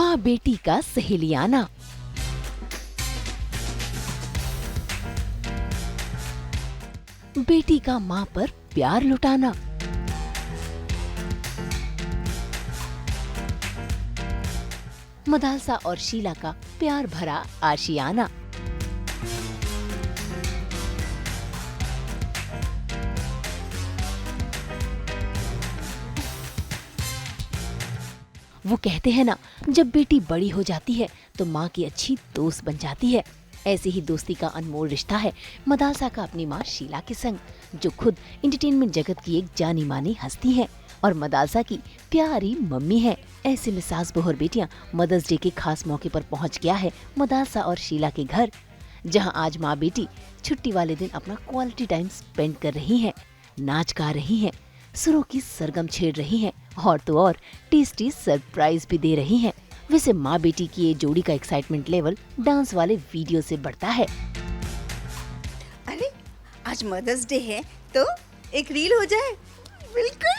माँ बेटी का सहेलियाना। बेटी का माँ पर प्यार लुटाना। मदालसा और शीला का प्यार भरा आशियाना। वो कहते हैं ना, जब बेटी बड़ी हो जाती है तो माँ की अच्छी दोस्त बन जाती है। ऐसी ही दोस्ती का अनमोल रिश्ता है मदालसा का अपनी माँ शीला के संग, जो खुद एंटरटेनमेंट जगत की एक जानी मानी हस्ती है और मदालसा की प्यारी मम्मी है। ऐसे में सास बहू और बेटियां मदर्स डे के खास मौके पर पहुंच गया है मदालसा और शीला के घर, जहां आज माँ बेटी छुट्टी वाले दिन अपना क्वालिटी टाइम स्पेंड कर रही हैं, नाच गा रही हैं, सुरों की सरगम छेड़ रही हैं और तो और टेस्टी सरप्राइज भी दे रही हैं। वैसे माँ बेटी की ये जोड़ी का एक्साइटमेंट लेवल डांस वाले वीडियो से बढ़ता है। अरे आज मदर्स डे है तो एक रील हो जाए। बिल्कुल।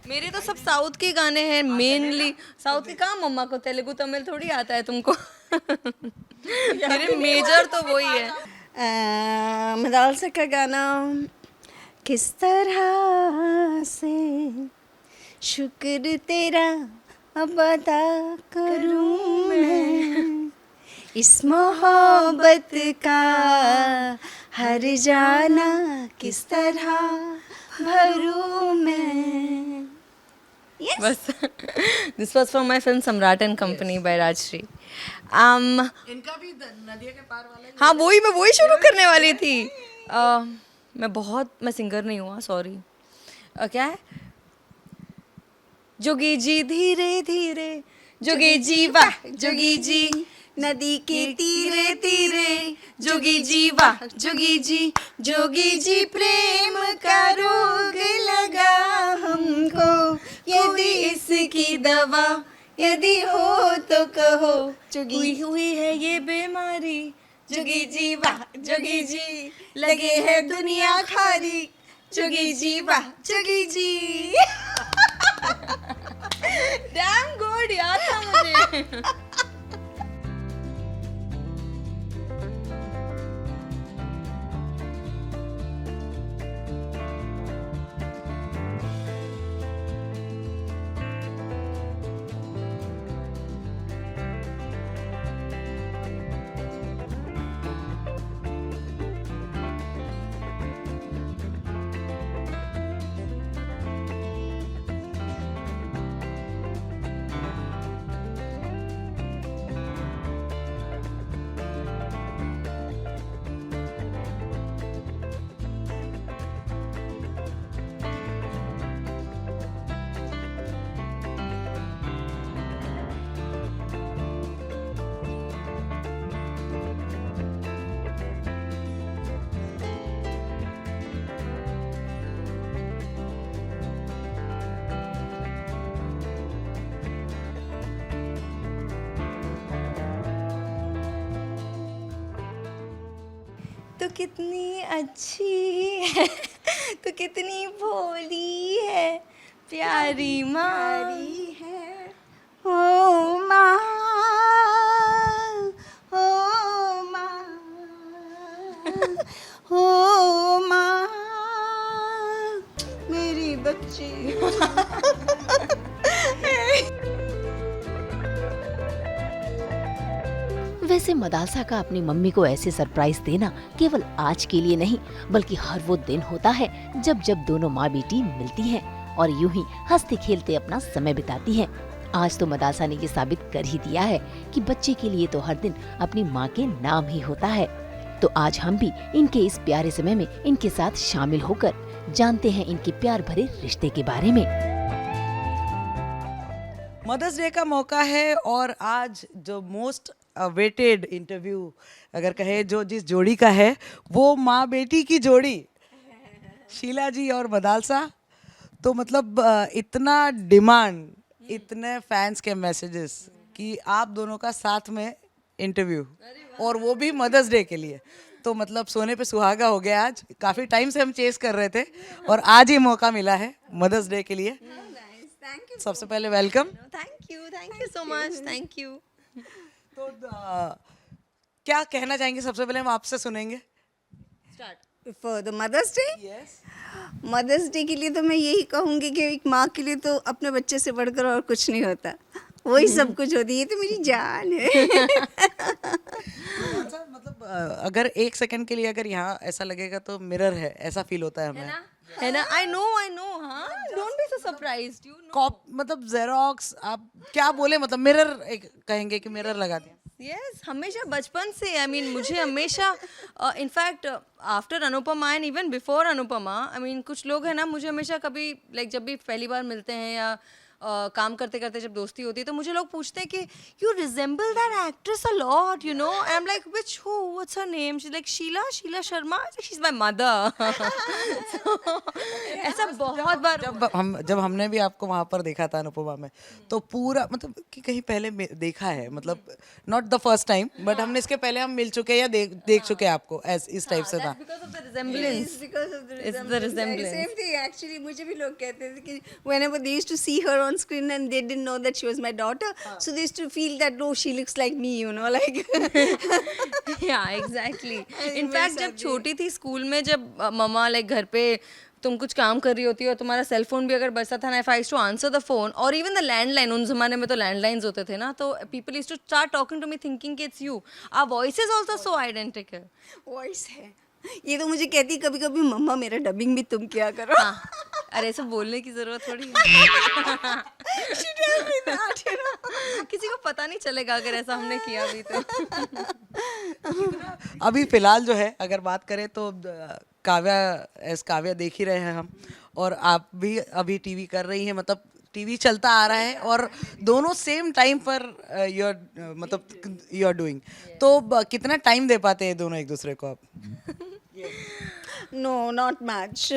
मेरे तो सब साउथ के गाने हैं मेनली। साउथ के कहाँ मम्मा को तेलुगु तमिल थोड़ी आता है तुमको। मेरे मेजर तो वही है। मदालसा का गाना किस तरह से शुक्र तेरा अब अदा करूं मैं, इस मोहब्बत का हर जाना किस तरह भरूं मैं। Yes. बस this was for my film सम्राट एंड कंपनी बाय राजश्री। इनका भी नदिया के पार वाला। हाँ मैं वही शुरू करने वाली थी। मैं सिंगर नहीं हुआ, सॉरी। क्या है? जोगी जी धीरे धीरे, जोगी जी वाह जोगी जी, नदी के तीरे तीरे, जोगी जी वाह जोगी जी, जोगी जी प्रेम का रोग लगा हमको, यदि इसकी दवा यदि हो तो कहो, जोगी हुई है ये बीमारी, जोगी जी वाह जोगी जी, लगे है दुनिया खारी, जोगी जी वाह जोगी जी। डैम गुड, याद था मुझे। तो कितनी अच्छी है, तो कितनी भोली है, प्यारी मारी है। ओ माँ, ओ माँ, ओ माँ, मेरी बच्ची। वैसे मदालसा का अपनी मम्मी को ऐसे सरप्राइज देना केवल आज के लिए नहीं, बल्कि हर वो दिन होता है जब जब दोनों माँ बेटी मिलती हैं और यूं ही हंसते खेलते अपना समय बिताती हैं। आज तो मदालसा ने ये साबित कर ही दिया है कि बच्चे के लिए तो हर दिन अपनी माँ के नाम ही होता है। तो आज हम भी इनके इस प्यारे समय में इनके साथ शामिल होकर जानते हैं इनके प्यार भरे रिश्ते के बारे में। मदर्स डे का मौका है और आज जो मोस्ट अवेटेड इंटरव्यू अगर कहे जो जिस जोड़ी का है, वो माँ बेटी की जोड़ी शीला जी और मदालसा। तो मतलब इतना डिमांड, इतने फैंस के मैसेजेस कि आप दोनों का साथ में इंटरव्यू, और वो भी मदर्स डे के लिए। तो मतलब सोने पे सुहागा हो गया आज। काफ़ी टाइम से हम चेस कर रहे थे और आज ही मौका मिला है मदर्स डे के लिए। थैंक यू सबसे पहले welcome. Thank you so much, thank you. तो क्या कहना चाहेंगे सबसे पहले, हम आपसे सुनेंगे। For the Mother's Day. Yes. Mother's Day के लिए तो मैं यही कहूँगी कि एक माँ के लिए तो अपने बच्चे से बढ़कर और कुछ नहीं होता, वही सब कुछ होती है, ये तो मेरी जान है। अच्छा, मतलब अगर एक सेकंड के लिए अगर यहाँ ऐसा लगेगा तो मिरर है, ऐसा फील होता है हमें। है ना? आई नो, हाँ, don't be so surprised, you know. Copy मतलब जेरोक्स, आप क्या बोले, मतलब मिरर एक कहेंगे कि मिरर लगा दिया। यस, हमेशा बचपन से, आई मीन मुझे हमेशा, in fact after Anupama and even before Anupama, I mean कुछ लोग हैं ना, मुझे हमेशा कभी लाइक जब भी पहली बार मिलते हैं या काम करते करते जब दोस्ती होती है तो मुझे लोग पूछते हैं कि you resemble that actress a lot, you know. I am like which who, what's her name? She like Sheela Sharma, she is my mother. ऐसा बहुत बार जब हमने भी आपको वहां पर देखा था अनुपमा में, तो पूरा मतलब कि कहीं पहले देखा है, मतलब not the first time, but हमने इसके पहले हम मिल चुके हैं या देख चुके हैं आपको इस टाइप से था। because of the resemblance. Because of the It's the resemblance. Same thing actually. मुझे भी लोग कहते थे कि whenever they used to see her on screen and they didn't know that she was my daughter, so they used to feel that no, she looks like me, you know, like. Yeah, exactly. मेरे In fact, साथ जब भी। छोटी थी school में, जब मम्मा like घर पे तुम कुछ काम कर रही होती हो और तुम्हारा सेल फोन भी अगर बजता था ना, if I to answer the phone और इवन द लैंडलाइन, उन जमाने में तो लैंडलाइंस होते थे ना, तो people used to start talking to me thinking कि it's you. Our voices also so identical. Voice है, ये तो मुझे कहती कभी कभी, मम्मा मेरा डबिंग भी तुम क्या करो। हाँ, अरे ऐसे बोलने की जरूरत थोड़ी है। She tells me that, you know. किसी को पता नहीं चलेगा अगर ऐसा हमने किया भी तो। अभी फिलहाल जो है अगर बात करें तो काव्या देख ही रहे हैं हम, और आप भी अभी टीवी कर रही हैं, मतलब टीवी चलता आ रहा है और दोनों सेम टाइम पर यू आर डूइंग, तो कितना टाइम दे पाते हैं दोनों एक दूसरे को आप? No not much.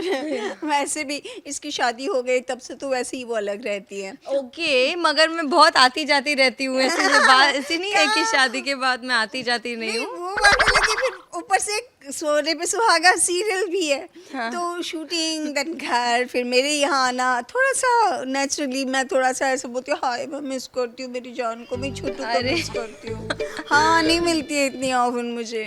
वैसे भी इसकी शादी हो गई तब से तो वैसे ही वो अलग रहती है। ओके, मगर मैं बहुत आती जाती रहती हूँ, ऐसी नहीं है कि शादी के बाद मैं आती जाती नहीं हूँ। वो बात अलग है, फिर ऊपर से सोने पे सुहागा सीरियल भी है, तो शूटिंग देन घर, फिर मेरे यहाँ आना, थोड़ा सा नेचुरली मैं थोड़ा सा ऐसे बोलती हूँ, हाय मैं मिस करती हूँ मेरी जान को, मैं छोटू को मिस करती हूँ। हाँ, नहीं मिलती है इतनी ऑफन मुझे।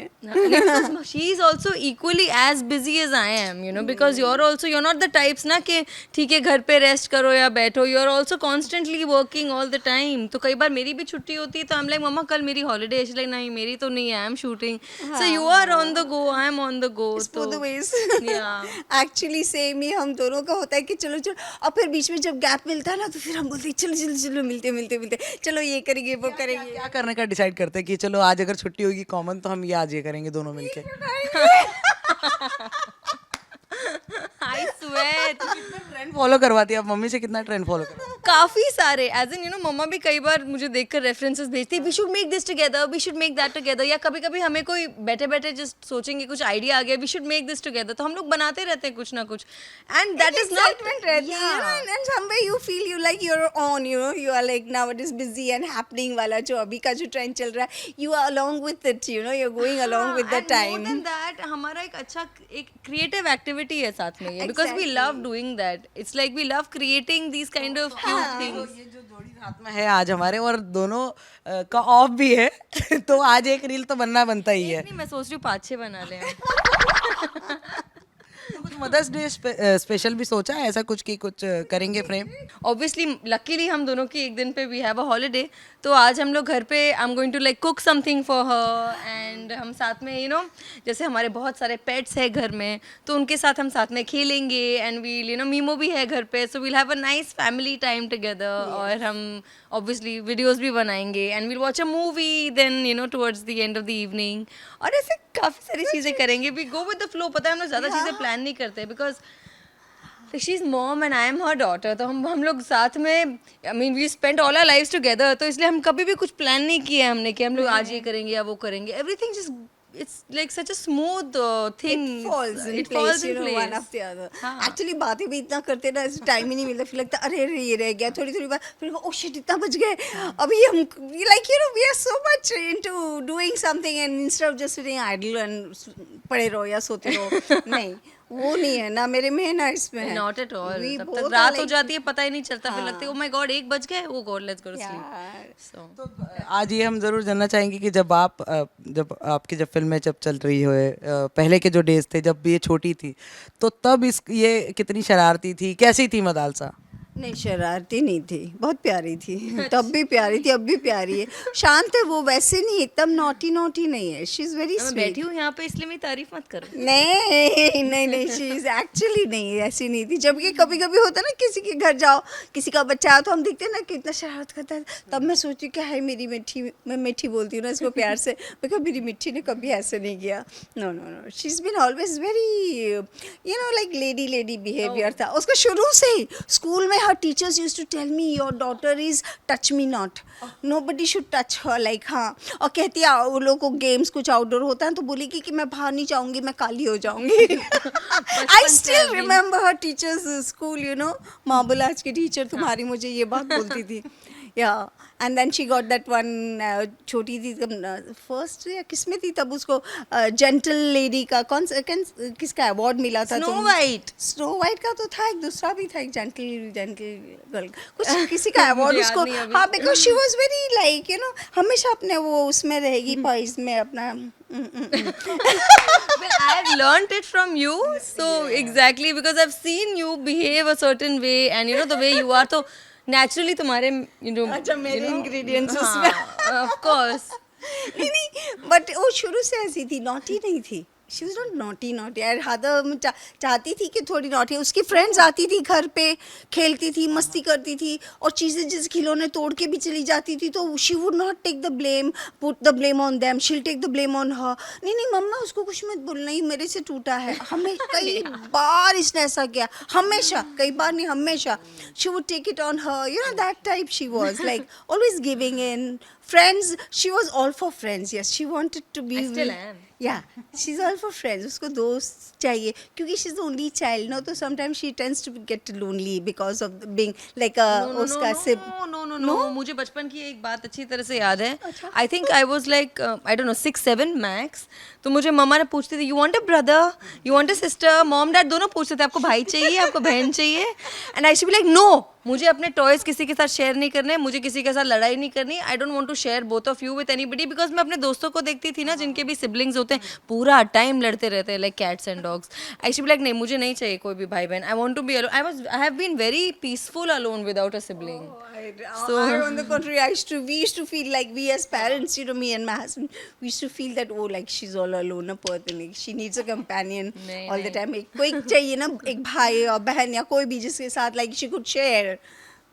She is also equally as busy as I am, you know, because you are not the types ना कि ठीक है घर पे रेस्ट करो या बैठो, you are also constantly working all the time. तो कई बार मेरी भी छुट्टी होती है तो आई एम लाइक मम्मा कल मेरी हॉलीडे, लाइक नहीं मेरी तो नहीं है, I am shooting. So you are on the go, I am on the go. both the ways. Yeah. Actually same ही हम दोनों का होता है कि चलो चलो, और फिर बीच में जब गैप मिलता है ना तो फिर हम बोलते हैं चलो चलो चलो मिलते चलो ये करेंगे वो करेंगे। क्या करने का डिसाइड करते हैं कि चलो आज अगर छुट्टी होगी कॉमन तो हम ये आज ये करेंगे दोनों मिलके? I swear. ट्रेंड फॉलो करवाती है आप मम्मी से? कितना ट्रेंड फॉलो करवाती है? काफी सारे, एज इन यू नो, मम्मा भी कई बार मुझे देखकर रेफरेंसेस भेजती है, we should make this together, we should make that together, या कभी कभी हमें कोई बैठे बैठे जस्ट सोचेंगे कुछ आइडिया आ गया, we should make this together, तो हम लोग बनाते रहते हैं कुछ ना कुछ, एंड दैट इज नॉट रहती है, you know, and somewhere you feel you like you're on, you know, you are like now it is busy and happening वाला जो अभी का जो ट्रेंड चल रहा है, you are along with it, you know, you're going along with the time. More than that, हमारा एक अच्छा एक क्रिएटिव एक्टिविटी है साथ में ये, because we love doing that, it's like we love creating these kind of cute things. ये जो जोड़ी साथ में है आज हमारे, और दोनों का ऑफ भी है तो आज एक रील तो बनता ही है। नहीं, मैं सोच रही हूँ 5-6 बना लें। कुछ मदर्स डे स्पेशल भी सोचा है ऐसा कुछ कि कुछ करेंगे फ्रेम? ऑब्वियसली लकीली हम दोनों की एक दिन पे वी हैव अ हॉलीडे, तो आज हम लोग घर पे I am going to like cook something for her, and हम साथ में यू नो, जैसे हमारे बहुत सारे पेट्स है घर में तो उनके साथ हम साथ में खेलेंगे, and we'll you know, Mimo भी है घर पे, so we'll have a nice family time together, और हम ऑब्वियसली वीडियोस भी बनाएंगे, and we'll watch a movie then you know towards the end of the evening, और ऐसे काफ़ी सारी चीज़ें करेंगे। We go with the flow, पता है हम लोग ज़्यादा चीज़ें प्लान नहीं करते, because she is mom and I am her daughter, तो हम लोग साथ में, I mean we spend all our lives together, तो इसलिए हम कभी भी कुछ प्लान नहीं किया हमने कि हम लोग आज ये करेंगे या वो करेंगे, everything just it's like such a smooth thing. It falls in It place, falls you in know, one place. after the other. हाँ. Actually बातें भी इतना करते ना, टाइम ही नहीं मिलता, फिर लगता अरे अरे ये रह गया, थोड़ी थोड़ी बात, फिर ओ शिट इतना बच गए, अभी हम like you know we are so much into doing something and instead of just sitting idle and पड़े रहो या सोते रहो, नहीं वो नहीं है ना मेरे में है ना इसमें है. Not at all. We तब both तक are रात हो like- जाती है, पता ही नहीं चलता, फिर हाँ. लगता है oh my god 1 बज गए, oh god let's go to sleep. यार. So तो आज ये हम जरूर जानना चाहेंगे कि जब आपकी जब फिल्में जब चल रही हो, पहले के जो डेज थे जब ये छोटी थी, तो तब ये कितनी शरारती थी, कैसी थी मदालसा? नहीं शरारती नहीं थी, बहुत प्यारी थी, तब भी प्यारी थी, अब भी प्यारी है, शांत है वो, वैसे नहीं एकदम नॉटी नॉटी नहीं है, शी इज़ वेरी मैं बैठी हूँ यहाँ पे इसलिए मेरी तारीफ मत करो. नहीं नहीं नहीं शी इज़ एक्चुअली नहीं ऐसी नहीं थी. जबकि कभी कभी होता है ना किसी के घर जाओ, किसी का बच्चा आओ तो हम देखते हैं ना कितना शरारत करता है, तब मैं सोचती हूँ क्या है मेरी मिट्टी, मैं मिट्टी बोलती हूँ ना इसको प्यार से, मैं कहा मेरी मिट्टी ने कभी ऐसे नहीं किया. No no no she is been always very you know like lady behaviour था उसका शुरू से ही. स्कूल में हर teachers used to tell me your daughter is touch me not, nobody should touch her, like हाँ. और कहती है वो लोग को गेम्स कुछ आउटडोर होता है तो बोलेगी कि मैं बाहर नहीं जाऊंगी, मैं काली हो जाऊंगी. I still remember her teachers school, you know marble arts की टीचर तुम्हारी मुझे ये बात बोलती थी. Yeah and then she got that one, छोटी थी तब, फर्स्ट या किसमें थी तब, उसको जेंटल लेडी का किसका अवार्ड मिला था? Snow White. स्नो वाइट का तो था, एक दूसरा भी था, एक जेंटल गर्ल कुछ किसी का अवार्ड मुझे उसको. याद नहीं अभी. हाँ because she was very like you no हमेशा अपने वो उसमें रहेगी पाइज में अपना. Well, I've learnt it from you, so exactly because I've seen you behave a certain way and you know the way you are, तो naturally तुम्हारे you know अच्छा मेरे ingredients हाँ, उसमें. of course. नहीं नहीं बट वो शुरू से ऐसी थी, नॉटी नहीं थी. शी वॉज नॉट नॉटी यार. हादर चाहती थी कि थोड़ी नॉटी, उसकी फ्रेंड्स आती थी घर पे, खेलती थी, मस्ती करती थी और चीज़ें जैसे खिलौने तोड़ के भी चली जाती थी, तो she would not take the blame, put the blame on them, she'll take the blame on her. नहीं नहीं मम्मा उसको कुछ मत बोलना, ही मेरे से टूटा है. हमें कई बार इसने ऐसा किया, हमेशा, कई बार नहीं हमेशा. She would take it on her, you know that type she was, like always giving in. Friends, she was all for friends. Yes, she wanted to be. I still am. Yeah, she's all for friends. उसको दोस्त चाहिए क्योंकि she's the only child. No, तो sometimes she tends to get lonely because of being like a उसका sib. No, मुझे बचपन की एक बात अच्छी तरह से याद है. I think I was like I don't know 6-7 max. तो मुझे मम्मा ने पूछती थी you want a brother, you want a sister, mom dad दोनों पूछते थे आपको भाई चाहिए, आपको बहन चाहिए, and I should be like no. मुझे अपने टॉयज किसी के साथ शेयर नहीं करने, मुझे किसी के साथ लड़ाई नहीं करनी. I don't want to share both of you with anybody because मैं अपने दोस्तों को देखती थी ना जिनके भी सिबलिंग्स होते हैं, पूरा टाइम लड़ते रहते हैं like cats and dogs. I should be like नहीं मुझे नहीं चाहिए कोई भी भाई बहन. I want to be alone. I have been very peaceful alone without a sibling. So on the contrary, we used to feel like we as parents, you know, me and my husband, we used to feel that oh like she's all alone, a person, like, she needs a companion नहीं, all the time. एक कोई चाहिए ना, एक भाई और बहन या कोई भी जिसके साथ like she could share.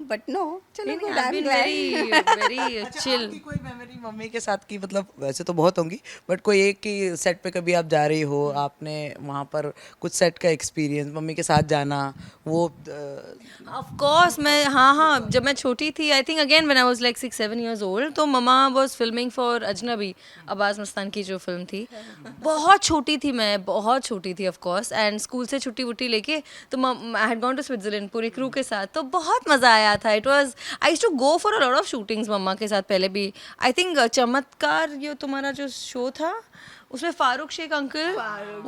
But no, चलो good, I've I'm been glad. very chill. आपकी कोई मेमोरी मम्मी के साथ की, मतलब वैसे तो बहुत होंगी बट कोई एक की सेट पे कभी आप जा रही हो, आपने वहाँ पर कुछ सेट का एक्सपीरियंस मम्मी के साथ जाना, वो Of course, मैं हाँ जब मैं छोटी थी, I think again when I was like 6-7 years old, तो मम्मा वाज फिल्मिंग फॉर अजनबी, अब्बास मस्तान की जो फिल्म थी. बहुत छोटी थी मैं, बहुत छोटी थी ऑफ कोर्स, एंड स्कूल से छुट्टी वुट्टी लेके तो I had gone to Switzerland पूरी क्रू के साथ, तो बहुत मज़ा आया था. It was I used to go for a lot of shootings मम्मा के साथ पहले भी. आई थिंक चमत्कार ये तुम्हारा जो शो था उसमें फारूक शेख अंकल,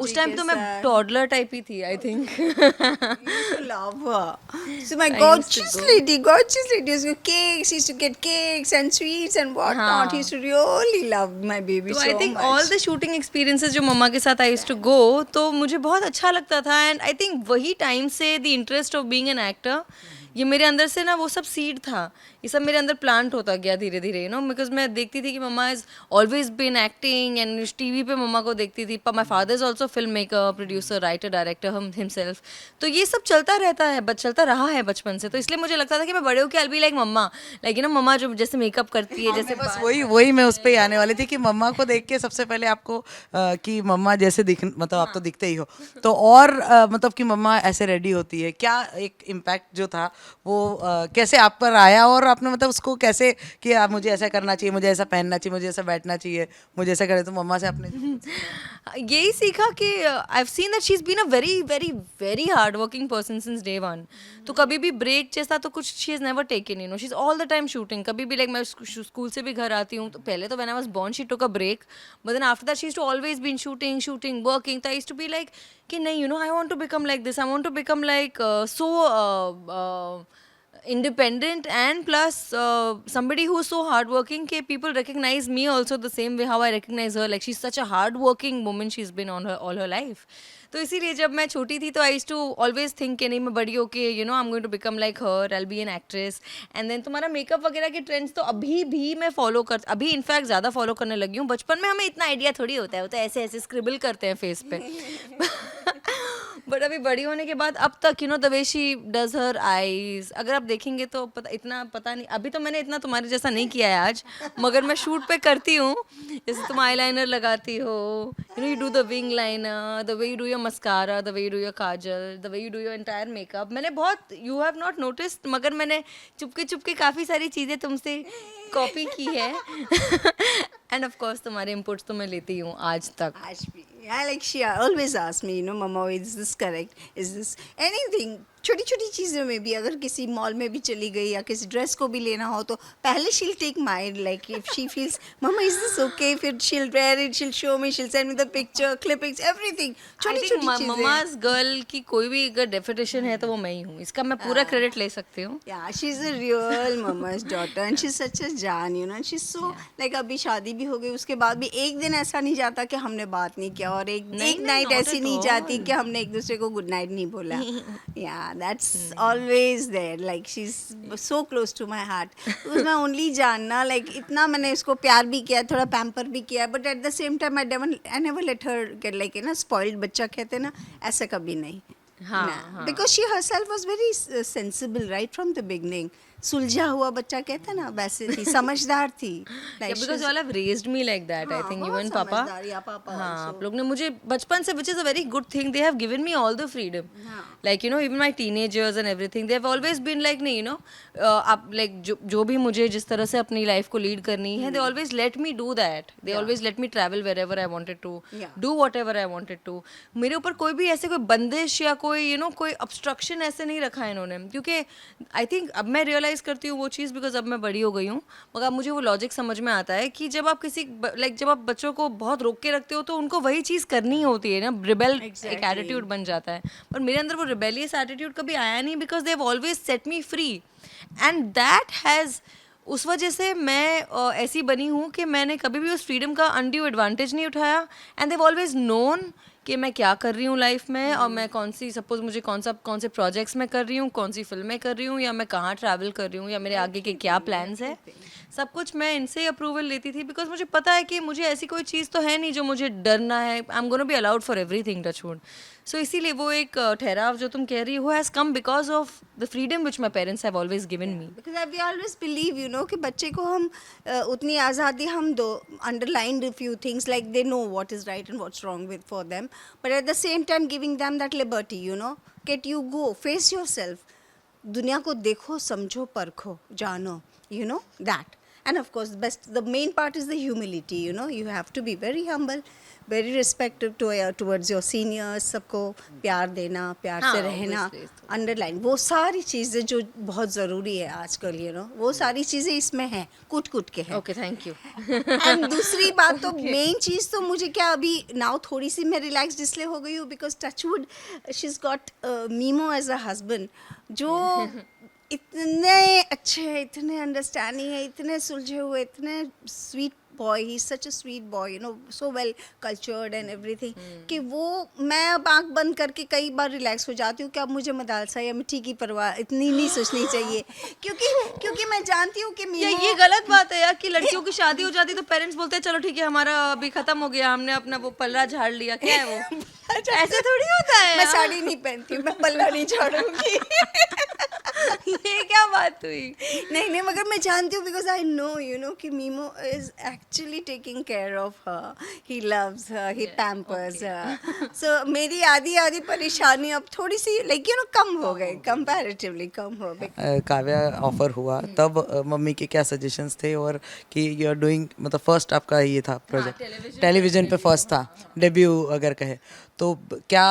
उस टाइम तो मैं टॉडलर टाइप ही थी I think. used to love her. So my I used to gorgeous go. lady, gorgeous lady. Used to get cakes, used to get cakes and sweets and whatnot. हाँ. He used to really love my baby तो so I think much. All the shooting experiences जो मम्मा के साथ आई used to गो, तो मुझे बहुत अच्छा लगता था. एंड आई थिंक वही टाइम से the interest of being an actor, ये मेरे अंदर से ना वो सब सीड था, ये सब मेरे अंदर प्लांट होता गया धीरे धीरे, यू नो, बिकॉज मैं देखती थी कि मम्मा is always been acting and TV पे मम्मा को देखती थी. My father is also film maker, producer, writer, director himself. तो ये सब चलता रहता है, चलता रहा है बचपन से, तो इसलिए मुझे लगता था कि मैं बड़े होकर आई बी लाइक मम्मा, लाइक यू नो मम्मा जो जैसे मेकअप करती है, जैसे बस वही मैं उस पर ही आने वाली थी कि मम्मा को देख के सबसे पहले आपको कि मम्मा जैसे दिख, मतलब आप तो दिखते ही हो, तो और मतलब कि मम्मा ऐसे रेडी होती है, क्या एक इम्पैक्ट जो था वो कैसे आप पर आया और आपने मतलब उसको कैसे कि आप मुझे ऐसा करना चाहिए, मुझे ऐसा पहनना चाहिए, मुझे ऐसा बैठना चाहिए, मुझे ऐसा करे, तो मम्मा से आपने यही सीखा कि I have seen that she is been a very very very hard working person since day one. तो कभी भी ब्रेक जैसा तो कुछ she is never taken, you know, she is all the time shooting. कभी भी लाइक मैं school से भी घर आती हूँ तो पहले तो when I was born she took a break, but then after that she is to always been shooting shooting working. तो I used to be like कि नहीं, you know, I want to become like this, I want to become like so independent, and plus somebody who's so hardworking कि people recognize me also the same way how I recognize her. Like she's such a hardworking woman, she's been on her all her life. तो इसीलिए जब मैं छोटी थी तो I used to always think कि नहीं मैं बड़ी होके you know I am going to become like her, I will be an actress. And then तुम्हारा मेकअप वगैरह के ट्रेंड्स तो अभी भी मैं फॉलो कर, अभी इनफैक्ट ज़्यादा फॉलो करने लगी हूँ. बचपन में हमें इतना आइडिया थोड़ी होता है, वो तो ऐसे ऐसे स्क्रिबल करते हैं फेस पे. बट अभी बड़ी होने के बाद अब तक you know the way she does her eyes, अगर आप देखेंगे तो इतना पता नहीं. अभी तो मैंने इतना तुम्हारे जैसा नहीं किया है आज, मगर मैं शूट पे करती हूँ. जैसे तुम आई लाइनर लगाती हो, you know, you do the wing liner, the way you do your mascara, the way you do your Kajal, the way you do your entire makeup. मैंने बहुत, यू हैव नॉट नोटिस्ड, मगर मैंने चुपके चुपके काफ़ी सारी चीज़ें तुमसे कॉपी की है. एंड ऑफ कोर्स तुम्हारे इनपुट्स तो मैं लेती हूँ आज तक. Yeah, like she always asks me, you know, Mama, is this correct? Is this anything? छोटी छोटी चीज़ों में भी, अगर किसी मॉल में भी चली गई या किसी ड्रेस को भी लेना हो तो पहले she'll take mine, like if she feels Mama is this okay, फिर she'll wear it, she'll show me, she'll send me the picture, clippings, everything. छोटी छोटी चीज़ें. ममाज गर्ल की कोई भी अगर डेफिनेशन है तो वो मैं ही हूँ, इसका मैं पूरा क्रेडिट ले सकती हूँ. Yeah, she's a real mama's daughter and she's such a जान, you know, and she's so like अभी शादी भी हो गई, उसके बाद भी एक दिन ऐसा नहीं जाता कि हमने बात नहीं किया, और एक नाइट not ऐसी at नहीं all. जाती कि हमने एक दूसरे को गुड नाइट नहीं बोला. Yeah, that's always there, like she's so close to my heart. उसमें only जानना, like इतना मैंने उसको प्यार भी किया, थोड़ा पैम्पर भी किया, but at the same time I never let her get like, you know, spoiled बच्चा कहते हैं ना, ऐसा कभी नहीं. हाँ. Because she herself was very sensible right from the beginning. सुलझा हुआ बच्चा कहते हैं ना, वैसे थी, समझदार थी. Because all have raised me like that. I think even papa, हाँ, आप लोग ने मुझे बचपन से, which is a very good thing, they have given me all the freedom. Like you know, even my teenage years and everything, they have always been like, नहीं, you know, आप like जो भी मुझे जिस तरह से अपनी लाइफ को लीड करनी है, they always let me do that. They always let me travel wherever I wanted to, do whatever I wanted to. मेरे ऊपर कोई भी ऐसे कोई बंदिश या कोई यू नो कोई ऑब्स्ट्रक्शन ऐसे नहीं रखा है इन्होंने. क्योंकि आई थिंक अब मैं रियलाइज़ करती हूँ वो चीज़, बिकॉज अब मैं बड़ी हो गई हूँ, मगर अब मुझे वो लॉजिक समझ में आता है कि जब आप किसी लाइक जब आप बच्चों को बहुत रोक के रखते हो तो उनको वही चीज़ करनी होती है ना. रिबेल एक एटीट्यूड बन जाता है, पर मेरे अंदर वो रिबेलियस एटीट्यूड कभी आया नहीं, because they have always set me free. And that has, उस वजह से मैं ऐसी बनी हूँ कि मैंने कभी भी उस फ्रीडम का अनड्यू एडवांटेज नहीं उठाया. And they have always known कि मैं क्या कर रही हूँ लाइफ में, और मैं कौन सी, सपोज मुझे कौन से प्रोजेक्ट्स में कर रही हूँ, कौन सी फिल्में कर रही हूँ, या मैं कहाँ ट्रैवल कर रही हूँ, या मेरे आगे के क्या प्लान्स है, सब कुछ मैं इनसे अप्रूवल लेती थी. बिकॉज मुझे पता है कि मुझे ऐसी कोई चीज़ तो है नहीं जो मुझे डरना है. I am gonna be allowed for everything, touchwood. So इसीलिए वो एक ठहराव जो तुम कह रही हो has come because of the freedom which my parents have always given me. Because we always believe, you know, कि बच्चे को हम उतनी आज़ादी हम दो, underlined a few things like they know what is right and what's wrong with for them, but at the same time giving them that liberty, you know, that you go face yourself, दुनिया को देखो, समझो, परखो, जानो, you know, that. And of course, the main part is the humility, you know, you have to be very humble, very respectful towards your seniors, सबको प्यार देना, प्यार से रहना, अंडरलाइन, वो सारी चीज़ें जो बहुत ज़रूरी है आजकल, you know, वो सारी चीज़ें इसमें हैं, कूट के हैं. Okay, thank you. एंड दूसरी बात तो मेन चीज़ तो मुझे क्या, अभी नाउ थोड़ी सी मैं रिलैक्स्ड इसलिए हो गई हूँ because touchwood she is got Mimo as a husband, जो इतने अच्छे, इतने अंडरस्टैंडिंग है, इतने सुलझे हुए, इतने sweet boy, he is such a sweet boy, you know, so well cultured and everything, कि वो मैं अब आँख बंद करके कई बार रिलैक्स हो जाती हूँ कि अब मुझे मदालसा या मिट्टी की परवाह इतनी नहीं सोचनी चाहिए, क्योंकि मैं जानती हूँ कि ये गलत बात है यार कि लड़कियों की शादी हो जाती तो पेरेंट्स बोलते हैं चलो ठीक है, हमारा अभी खत्म हो गया, हमने अपना वो पल्ला झाड़ लिया. क्या है वो? ऐसे थोड़ी होता है. मैं साड़ी नहीं पहनती हूँ, मैं पल्ला नहीं झाड़ूंगी. ये क्या बात हुई? नहीं नहीं, मगर मैं जानती हूँ because I know you know कि Mimo is actually taking care of her, he loves her, he pampers her. So मेरी आधी आधी परेशानी अब थोड़ी सी लाइक यू नो कम हो गई, कंपैरेटिवली कम हो गई. काव्या ऑफर हुआ तब मम्मी के क्या सजेशंस थे, और कि यू आर डूइंग, मतलब फर्स्ट आपका ये था प्रोजेक्ट, टेलीविजन पे फर्स्ट था, डेब्यू अगर कहे तो क्या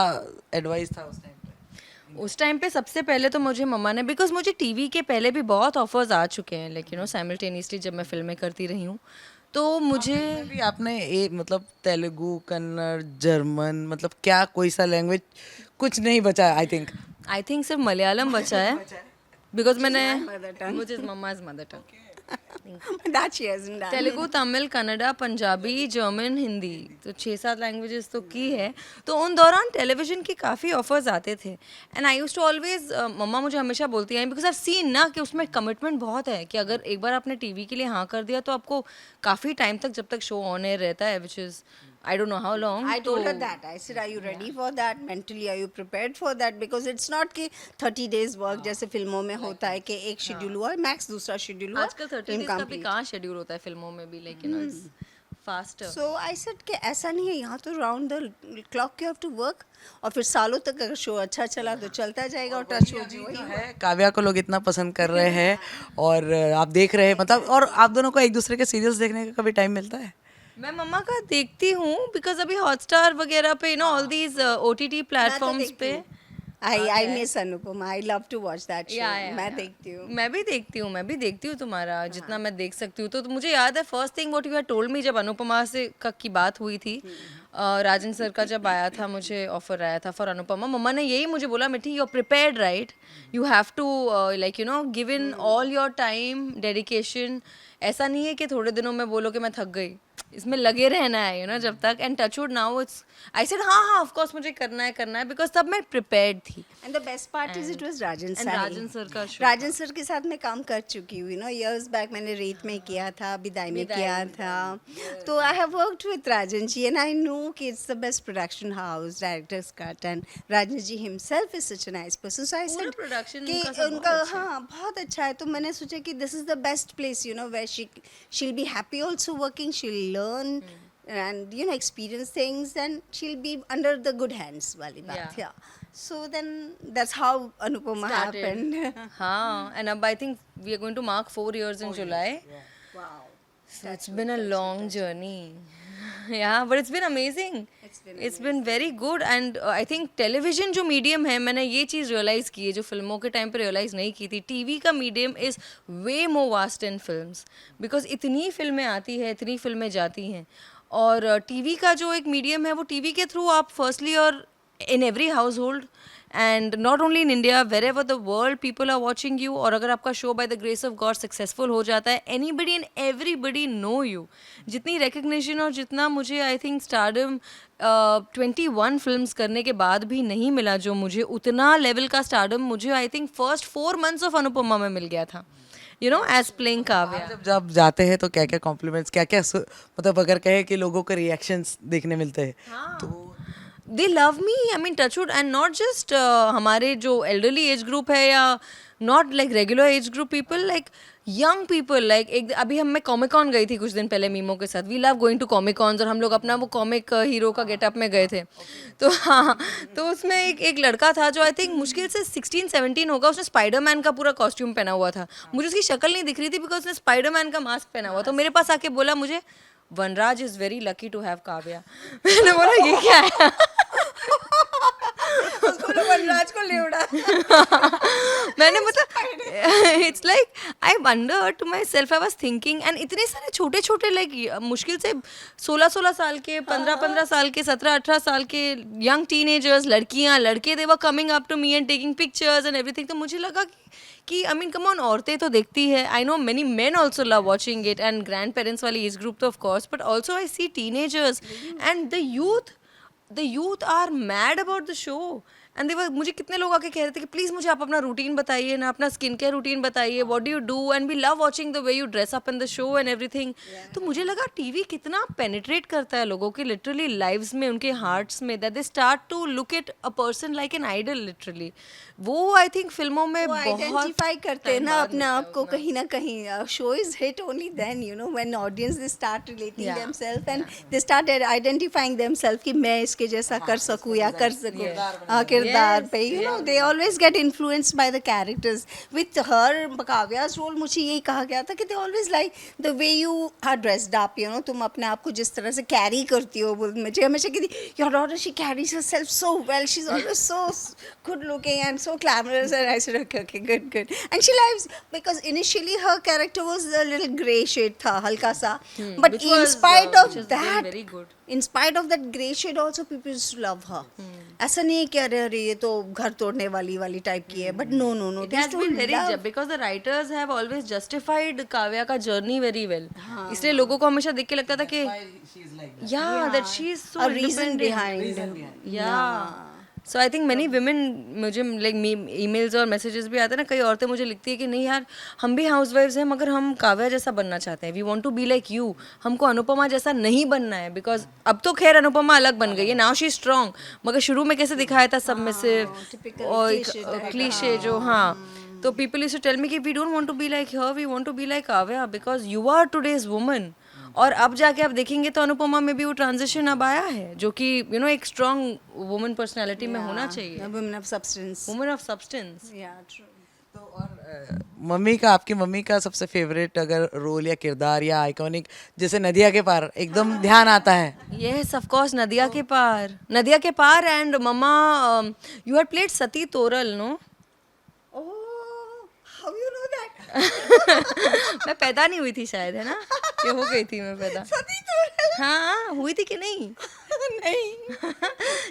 एडवाइस था उस टाइम पे? उस टाइम पे सबसे पहले तो मुझे मम्मा ने, बिकॉज मुझे टीवी के पहले भी बहुत ऑफर्स आ चुके हैं, लाइक यू नो साइमल्टेनियसली जब मैं फिल्में करती रही हूँ, तो मुझे भी आपने मतलब तेलुगु, कन्नड़, जर्मन, मतलब क्या कोई सा लैंग्वेज कुछ नहीं बचा आई थिंक सिर्फ मलयालम बचा है, बिकॉज मैंने mother tongue. मुझे मम्मा is mother tongue. That she hasn't done. Telugu, Tamil, Kannada, Punjabi, German, Hindi, तो 6-7 लैंग्वेजेस तो की है. तो उन दौरान टेलीविजन के काफ़ी ऑफर्स आते थे, and I used to always, मम्मा मुझे हमेशा बोलती हैं, बिकॉज आई सीन ना कि उसमें कमिटमेंट बहुत है, कि अगर एक बार आपने टीवी के लिए हाँ कर दिया तो आपको काफ़ी टाइम तक, जब तक शो ऑन एयर रहता है, which is I don't know how long. I told her that. I said, are you ready for that? Mentally, are you prepared for that? Because it's not कि 30 days work जैसे फिल्मों में होता है कि एक शेड्यूल हुआ, मैक्स दूसरा शेड्यूल हुआ, आजकल 30 डेज का भी कहाँ शेड्यूल होता है फिल्मों में भी, लेकिन it's faster. So I said कि ऐसा नहीं है, यहाँ तो round the clock you have to work, और फिर सालों तक अगर शो अच्छा चला तो चलता जाएगा, और टच हो जाएगी. है काव्या को लोग इतना पसंद कर रहे हैं, और आप देख रहे हैं, मतलब, और आप दोनों को एक दूसरे के सीरियल्स देखने का कभी टाइम मिलता है? मैं मम्मा का देखती हूँ, बिकॉज अभी हॉटस्टार वगैरह पे, you know, all these OTT platforms पे. I miss Anupama, I love to watch that show. मैं देखती हूँ. मैं भी देखती हूँ तुम्हारा जितना मैं देख सकती हूँ. तो मुझे याद है first thing what you had told me, जब अनुपमा से की बात हुई थी, राजन सर का जब आया था, मुझे ऑफर आया था फॉर अनुपमा, मम्मा ने यही मुझे बोला, Mithi you are prepared right, you have to like you know give in all your time, dedication. ऐसा नहीं है कि थोड़े दिनों में बोलो कि मैं थक गई, इसमें लगे रहना है, यू नो, जब तक. And touchwood now it's, I said हाँ ऑफ कोर्स मुझे करना है, बिकॉज तब मैं प्रिपेयर्ड थी. And the best part is it was Rajan sir. Rajan sir का शो, राजन सर के साथ मैं काम कर चुकी हूँ, यू नो, इयर्स बैक मैंने रेत में किया था, विदाई में किया था, तो I have worked with Rajan ji, and I know कि it's the best production house, directors cut, and Rajan ji himself is such a nice person. So I पूरा सेड production कि उनका सब उनका बहुत अच्छा है. हाँ बहुत अच्छा है, तो मैंने सोचा कि this is the best place, you know, where she'll be happy also working, she'll learn and you know experience things, and she'll be under the good hands wali baat. Yeah. So then that's how Anupama happened. हाँ, and अब I think we are going to mark 4 years in July. Wow. So it's been a long journey. Yeah, but it's been amazing. It's been very good, and I think television जो medium है, मैंने ये चीज़ realize की है जो फिल्मों के time पे realize नहीं की थी. TV का medium is way more vast in films, because इतनी फिल्में आती है, इतनी फिल्में जाती हैं, और TV का जो एक medium है, वो TV के थ्रू आप firstly और in every household, and not only in India, wherever the world people are watching you, और अगर आपका show by the grace of God successful हो जाता है, anybody and everybody know you. जितनी recognition और जितना मुझे I think stardom 21 films करने के बाद भी नहीं मिला जो मुझे, उतना level का stardom मुझे I think first 4 months of Anupama में मिल गया था, you know, as playing Kavya. जब जाते हैं तो क्या क्या कॉम्प्लीमेंट्स, क्या क्या मतलब अगर कहे कि लोगों के रिएक्शंस देखने मिलते हैं तो They love me, I mean touchwood, and not just हमारे जो elderly age group है, या not like regular age group people, like young people, like एक अभी मैं Comic Con गई थी कुछ दिन पहले मीमो के साथ. We love going to Comic Cons, और हम लोग अपना वो कॉमिक हीरो का गेटअप में गए थे. तो हाँ, तो उसमें एक लड़का था जो आई थिंक मुश्किल से 16-17 होगा, उसने स्पाइडरमैन का पूरा कॉस्ट्यूम पहना हुआ था. मुझे उसकी शक्ल नहीं दिख रही थी बिकॉज उसने स्पाइडरमैन का मास्क पहना हुआ. तो मेरे पास आके बोला मुझे, Vanraj is very lucky to have Kavya. मैंने बोला ये क्या है? वनराज को ले उड़ा. मैंने मतलब it's like I wonder to myself, I was thinking, and इतने सारे छोटे छोटे लाइक मुश्किल से 16-16 साल के, 15-15 साल के, 17-18 साल के यंग टीनेजर्स, लड़कियां लड़के, they were coming up to me and taking pictures and everything. तो मुझे लगा कि आई मीन कम ऑन, औरतें तो देखती है, I know many men also love watching it, and grand parents वाली एज ग्रुप तो of course, but also I see teenagers and the youth are mad about the show, एंड they were, मुझे कितने लोग आके कह रहे थे कि प्लीज़ मुझे आप अपना रूटीन बताइए ना, अपना स्किन केयर रूटीन बताइए, what do you do, and we love watching the way you dress up in the show and everything. तो मुझे लगा टीवी कितना पेनिट्रेट करता है लोगों के लिटरली लाइव्स में, उनके हार्ट्स में, that they start to look at a person like an idol literally. वो आई थिंक फिल्मों में बहुत आइडेंटिफाई करते हैं ना अपने आप को कहीं ना कहीं. Show is hit only then, you know, when audience they start relating Yeah. Themselves and they start identifying themselves कि मैं इसके जैसा कर सकूं या कर सकूं. किरदार पे, you know, they always get influenced by the characters. With her Kavya's role मुझे यही कहा गया था कि they always like the way you are dressed up, you know, तुम अपने आप को जिस तरह से कैरी करती हो. मुझे हमेशा कहती your daughter she carries herself so well, she is always so good looking and so glamorous, and I said okay, good. And she lives because initially her character was a little gray shade tha, halka sa, but which in was, spite of which has been that, very good. in spite of that gray shade also people used to love her. ऐसा नहीं है कि अरे ये तो घर तोड़ने वाली टाइप की है, but no, It has been very because the writers have always justified Kavya का journey very well. इसलिए लोगों को हमेशा देख के लगता था कि yeah, that she is so a reason independent. behind. Yeah. So I think many women, मुझे like emails और messages भी आते हैं ना, कई औरतें मुझे लिखती है कि नहीं यार, हम भी हाउसवाइफ्स हैं मगर हम काव्या जैसा बनना चाहते हैं, we want to be like you, हमको अनुपमा जैसा नहीं बनना है. बिकॉज अब तो खैर अनुपमा अलग बन गई है, नाउ शी स्ट्रॉन्ग, मगर शुरू में कैसे दिखाया था सबमिसिव और क्लीशे जो, हाँ. तो people used to tell me कि we don't want to be like her, we want to be like Kavya because you are today's woman. और अब जाके आप देखेंगे तो अनुपमा में भी वो ट्रांजिशन अब आया है, जो कि यू नो एक स्ट्रॉन्ग वुमन पर्सनालिटी में होना चाहिए, women of substance. Woman of substance. Yeah, true. तो और मम्मी का, आपकी मम्मी का सबसे फेवरेट अगर रोल या किरदार या आइकॉनिक, जैसे नदिया के पार एकदम ध्यान आता है. Yes, of course, नदिया के पार. नदिया के पार and mamma, you had played Sati Toral, no? Oh, how you know that? मैं पैदा नहीं हुई थी शायद, है ना? ये हो गई थी मैं पैदा. सती तोरल? हाँ, हुई थी कि नहीं? नहीं.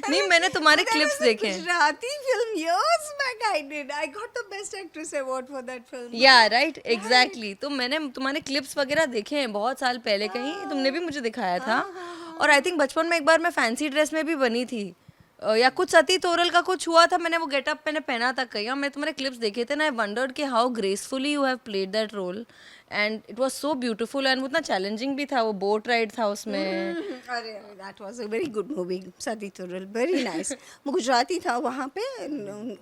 नहीं, मैंने तुम्हारे That क्लिप्स was a देखे हैं. Gujarati film years back. I did. I got the best actress award for that film. या राइट, एग्जैक्टली. तो मैंने तुम्हारे क्लिप्स वगैरह देखे हैं बहुत साल पहले, कहीं तुमने भी मुझे दिखाया था. और आई थिंक बचपन में एक बार मैं फैंसी ड्रेस में भी बनी थी, या कुछ सती तोरल का कुछ हुआ था, मैंने वो गेटअप मैंने पहना था कहीं, और मैं तुम्हारे क्लिप्स देखे थे ना. आई वंडर्ड कि how gracefully you have played that role and it was so beautiful and उतना चैलेंजिंग भी था. वो बोट राइड था उसमें. अरे that was a very good movie. Sati Toral very nice. वो गुजराती था वहाँ पे,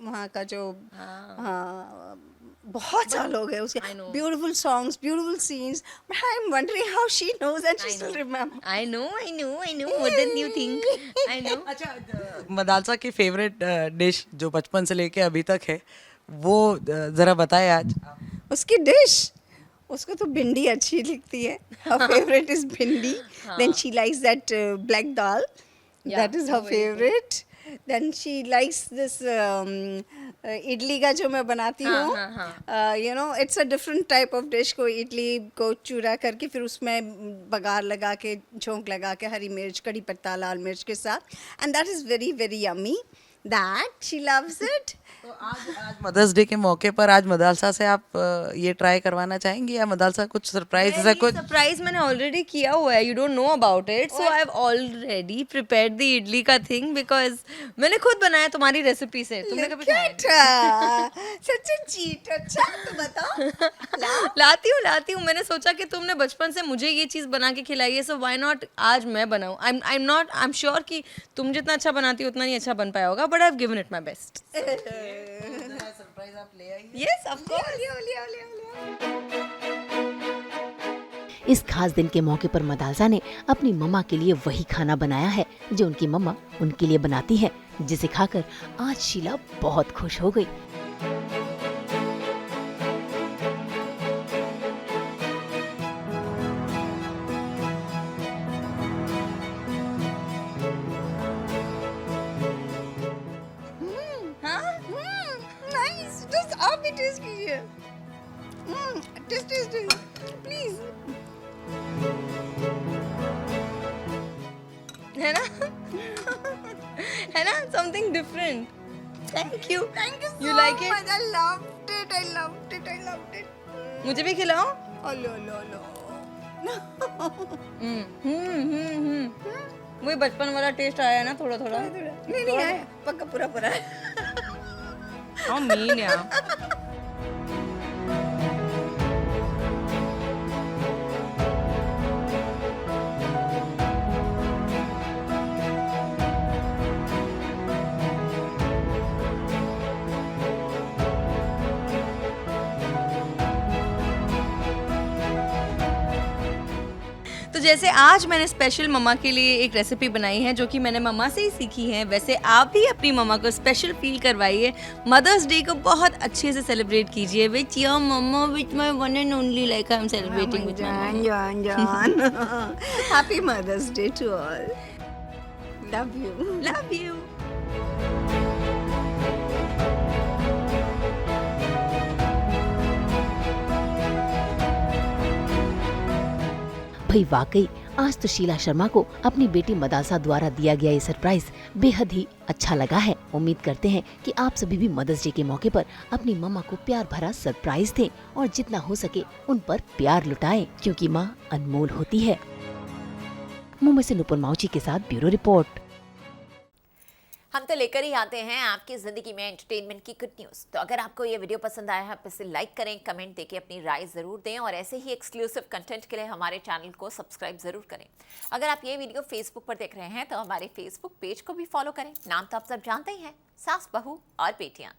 वहाँ का जो, हाँ, बहुत साल हो गए उसके. Beautiful songs, beautiful scenes. But I'm wondering how she knows and she still remembers. I know more than you think. I know. अच्छा, मदालसा की फेवरेट डिश जो बचपन से लेके अभी तक है, वो जरा बताए आज. उसकी डिश, उसको तो भिंडी अच्छी लगती है. Her favorite is भिंडी. Then she likes that black dal. That is her favorite. Then she likes this idli का जो मैं बनाती हूँ. You know, it's a different type of dish. को इडली को चूरा करके फिर उसमें बघार लगा के, झोंक लगा के, हरी मिर्च, कड़ी पत्ता, लाल मिर्च के साथ. And that is very very yummy. That she loves it. तो आज मदर्स डे के मौके पर आज मदालसा से आप ये ट्राई करवाना चाहेंगे, या मदालसा कुछ सरप्राइज ऐसा कुछ? सरप्राइज मैंने ऑलरेडी किया हुआ है, you don't know about it. So I have already prepared the idli का थिंग बिकॉज मैंने खुद बनाया तुम्हारी रेसिपी से. तुमने कभी खाया? Such a cheat. अच्छा, तो बताओ. लाती हूँ. मैंने सोचा कि तुमने बचपन से मुझे ये चीज़ बना के खिलाई है, सो व्हाई नॉट आज मैं बनाऊँ. आई एम श्योर कि तुम जितना अच्छा बनाती हो उतना नहीं अच्छा बन पाया होगा, but I have given it my best. Surprise आप ले आइए. Yes of course. इस खास दिन के मौके पर मदालसा ने अपनी मम्मा के लिए वही खाना बनाया है जो उनकी मम्मा उनके लिए बनाती है, जिसे खाकर आज शीला बहुत खुश हो गई. Nice. Just आप भी टेस्ट कीजिए. Taste please. है ना? है ना? Something different. Thank you. Thank you so You like it? much. I loved it. मुझे भी खिलाओ. लो. वही बचपन वाला टेस्ट आया ना, थोड़ा थोड़ा. नहीं आया, पक्का पूरा. How mean, yeah. तो जैसे आज मैंने स्पेशल मम्मा के लिए एक रेसिपी बनाई है जो कि मैंने मम्मा से ही सीखी है, वैसे आप भी अपनी मम्मा को स्पेशल फील करवाइए। मदर्स डे को बहुत अच्छे से सेलिब्रेट कीजिए with your mumma, with my one and only, like I am celebrating with my John, John. Happy Mother's Day to all. Love you. Love you. भाई वाकई आज तो शीला शर्मा को अपनी बेटी मदालसा द्वारा दिया गया ये सरप्राइज बेहद ही अच्छा लगा है। उम्मीद करते हैं कि आप सभी भी मदर्स डे के मौके पर अपनी मम्मा को प्यार भरा सरप्राइज दें और जितना हो सके उन पर प्यार लुटाएं, क्योंकि माँ अनमोल होती है। मुंबई से नुपुर माउची के साथ ब्यूरो रिपोर्ट। हम तो लेकर ही आते हैं आपकी ज़िंदगी में एंटरटेनमेंट की गुड न्यूज़। तो अगर आपको ये वीडियो पसंद आया है, आप इसे लाइक करें, कमेंट देके अपनी राय ज़रूर दें और ऐसे ही एक्सक्लूसिव कंटेंट के लिए हमारे चैनल को सब्सक्राइब ज़रूर करें। अगर आप ये वीडियो फेसबुक पर देख रहे हैं तो हमारे फेसबुक पेज को भी फॉलो करें। नाम तो आप सब जानते ही हैं, सास बहू और बेटियाँ।